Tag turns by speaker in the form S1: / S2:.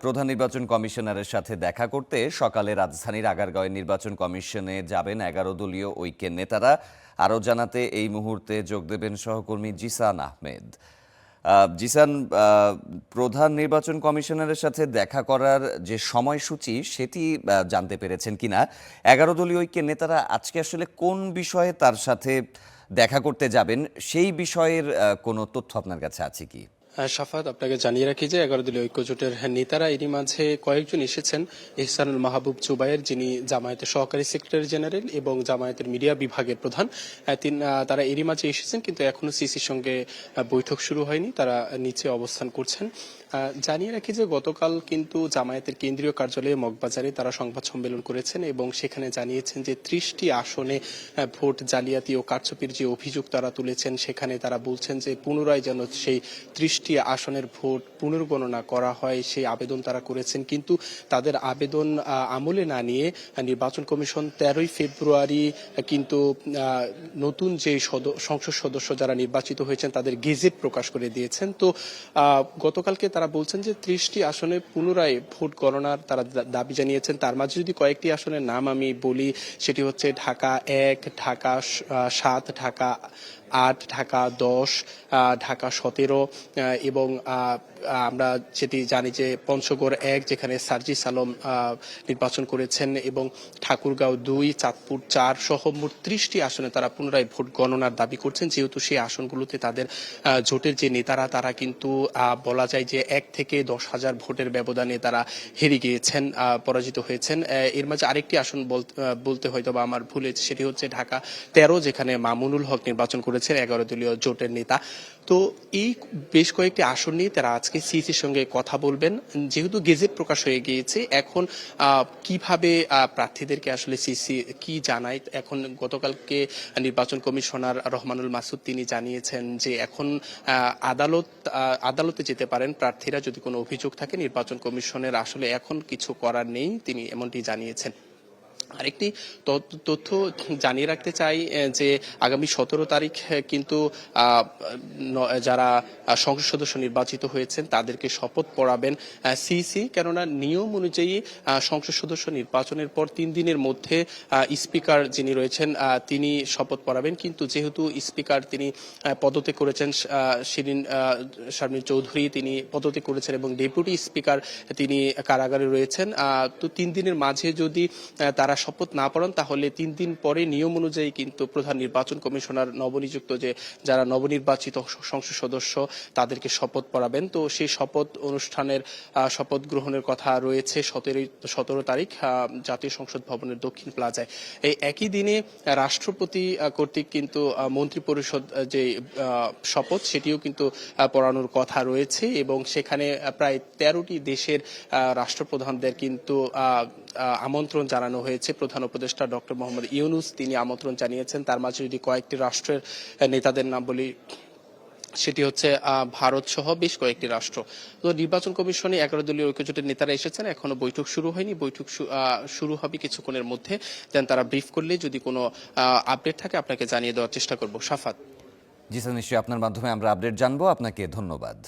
S1: প্রধান নির্বাচন কমিশনারের সাথে দেখা করতে সকালে রাজধানীর আগারগাঁওয়ের নির্বাচন কমিশনে যাবেন ১১ দলীয় ঐক্যের নেতারা। আরও জানাতে এই মুহূর্তে যোগ দেবেন সহকর্মী জিসান আহমেদ। জিসান, প্রধান নির্বাচন কমিশনারের সাথে দেখা করার যে সময়সূচি সেটি জানতে পেরেছেন কিনা? ১১ দলীয় ঐক্যের নেতারা আজকে আসলে কোন বিষয়ে তার সাথে দেখা করতে যাবেন, সেই বিষয়ের কোনো তথ্য আপনার কাছে আছে কি?
S2: সাফাত, আপনাকে জানিয়ে রাখি যে ১১ দলীয় ঐক্যজোটের নেতারা এরই মাঝে কয়েকজন এসেছেন। ইহসানুল মাহবুব জুবায়ের, যিনি জামায়াতের সহকারী সেক্রেটারি জেনারেল এবং জামায়াতের মিডিয়া বিভাগের প্রধান, তারা এরই মাঝে এসেছেন, কিন্তু এখনো সিসির সঙ্গে বৈঠক শুরু হয়নি। তারা নিচে অবস্থান করছেন। জানিয়ে রাখি যে গতকাল কিন্তু জামায়াতের কেন্দ্রীয় কার্যালয়ে মগবাজারে তারা সংবাদ সম্মেলন করেছেন এবং সেখানে জানিয়েছেন যে ৩০টি আসনে ভোট জালিয়াতি ও কারচুপির যে অভিযোগ তারা তুলেছেন, সেখানে তারা বলছেন যে পুনরায় যেন সেই ৩০টি আসনের ভোট পুনর্গণনা করা হয়, সেই আবেদন তারা করেছেন। কিন্তু তাদের আবেদন আমলে না নিয়ে নির্বাচন কমিশন ১৩ই ফেব্রুয়ারি কিন্তু নতুন যে সংসদ সদস্য যারা নির্বাচিত হয়েছেন তাদের গেজেট প্রকাশ করে দিয়েছেন। তো গতকালকে তারা বলছেন যে ৩০টি আসনে পুনরায় ভোট গণনার তারা দাবি জানিয়েছেন। তার মাঝে যদি কয়েকটি আসনের নাম আমি বলি, সেটি হচ্ছে ঢাকা ১, ঢাকা ৭, ঢাকা ৮, ঢাকা ১০, ঢাকা ১৭ এবং আমরা যেটি জানি যে পঞ্চগড় ১, যেখানে সার্জিস আলম নির্বাচন করেছেন, এবং ঠাকুরগাঁও ২, চাঁদপুর ৪ সহ মোট ৩০টি আসনে তারা পুনরায় ভোট গণনার দাবি করছেন, যেহেতু সেই আসনগুলোতে তাদের জোটের যে নেতারা তারা কিন্তু বলা যায় যে ১ থেকে ১০,০০০ ভোটের ব্যবধানে তারা হেরে গিয়েছেন, পরাজিত হয়েছেন। এর মাঝে আরেকটি আসন বলতে হয়তো বা আমার ভুল হয়েছে, সেটি হচ্ছে ঢাকা ১৩, যেখানে মামুনুল হক নির্বাচন করেছেন ১১ দলীয় জোটের নেতা। তো এই বেশ কয়েকটি আসন নিয়ে তারা আজকে সিইসির সঙ্গে কথা বলবেন। যেহেতু গেজেট প্রকাশ হয়ে গিয়েছে, এখন কিভাবে প্রার্থীদেরকে আসলে সিইসি কি জানায়, এখন গতকালকে নির্বাচন কমিশনার রহমানুল মাসুদ তিনি জানিয়েছেন যে এখন আদালতে যেতে পারেন প্রার্থীরা যদি কোনো অভিযোগ থাকে। নির্বাচন কমিশনের আসলে এখন কিছু করার নেই, তিনি এমনটি জানিয়েছেন। আরেকটি তথ্য জানিয়ে রাখতে চাই যে আগামী ১৭ তারিখ কিন্তু যারা সংসদ সদস্য নির্বাচিত হয়েছেন তাদেরকে শপথ পড়াবেন সিইসি। কেননা নিয়ম অনুযায়ী সংসদ সদস্য নির্বাচনের পর ৩ দিনের মধ্যে স্পিকার যিনি রয়েছেন তিনি শপথ পড়াবেন, কিন্তু যেহেতু স্পিকার তিনি পদত্যাগ করেছেন, শারমিন চৌধুরী তিনি পদত্যাগ করেছেন এবং ডেপুটি স্পিকার তিনি কারাগারে রয়েছেন। তো ৩ দিনের মাঝে যদি তারা শপথ না পড়েন, তাহলে ৩ দিন পরে নিয়ম অনুযায়ী কিন্তু প্রধান নির্বাচন কমিশনার নবনিযুক্ত যারা নবনির্বাচিত সংসদ সদস্য তাদেরকে শপথ পড়াবেন। তো সেই শপথ অনুষ্ঠানের শপথ গ্রহণের কথা রয়েছে ১৭ তারিখ জাতীয় সংসদ ভবনের দক্ষিণ প্লাজায়। এই একই দিনে রাষ্ট্রপতি কর্তৃক কিন্তু মন্ত্রী পরিষদ যে শপথ সেটিও কিন্তু পড়ানোর কথা রয়েছে, এবং সেখানে প্রায় ১৩টি দেশের রাষ্ট্রপ্রধানদের কিন্তু আমন্ত্রণ জানানো হয়েছে। প্রধান উপদেষ্টা ডক্টর মোহাম্মদ ইউনূস তিনি আমন্ত্রণ জানিয়েছেন। তার মাঝে যদি কয়েকটি রাষ্ট্রের নেতাদের নাম বলি, সেটি হচ্ছে ভারত সহ বেশ কয়েকটি রাষ্ট্র। তো নির্বাচন কমিশনে ১১ দলীয় ঐক্যজোটের নেতারা এসেছেন, এখনো বৈঠক শুরু হয়নি। বৈঠক শুরু হবে কিছুক্ষণের মধ্যে। দেন তারা ব্রিফ করলে যদি কোনো আপডেট থাকে আপনাকে জানিয়ে দেওয়ার চেষ্টা করব। সাফাত।
S1: জি স্যার, নিশ্চয়ই আপনার মাধ্যমে আমরা আপডেট জানবো। আপনাকে ধন্যবাদ।